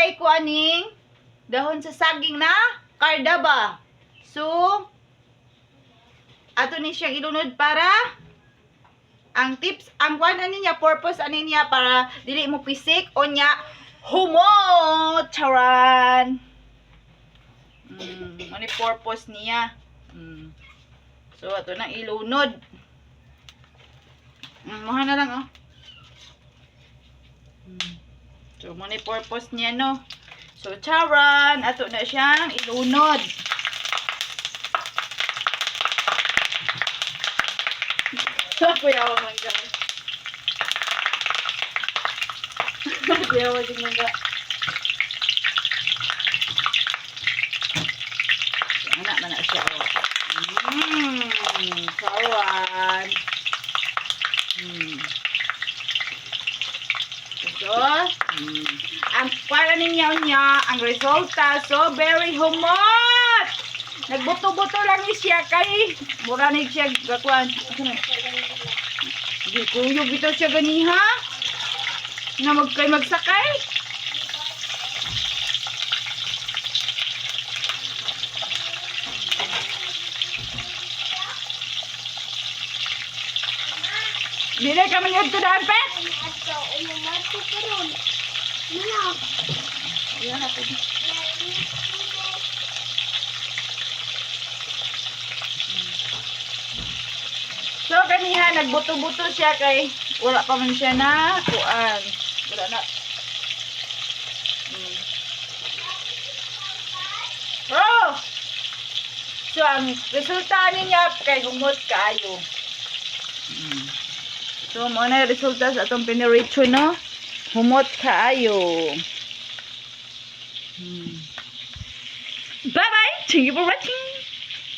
day ko aning dahon sa saging na kardaba. So, ato ni siyang ilunod para ang tips, ang kwan ani niya, purpose ani niya para dili mo pisik o niya humot. Charan. Ano purpose niya? So, ato nang ilunod. Muha na lang, oh. So, muna purpose niya, no? So, charan, ato na siyang ilunod. So, kuyawa man ka. Kuyawa din man ka. So, anak man na siya, oh. Charan. So, ang para ninyo niya, ang resulta, so very humot! Nagbuto-buto lang ni siya kay, mura na siya gakuan. Di kuyog ito siya ganiha, na magsakay. Dili ka man yun to daan, Pet? Ayan ako. So, kaniha, nagbuto-buto siya kay wala pa man siya na kuan. Wala na. Oh! So, ang resulta niya kay humot kaayo. So, muna yung resulta sa atong piniricho, no? Humot kaayo. Bye-bye! Thank you for watching!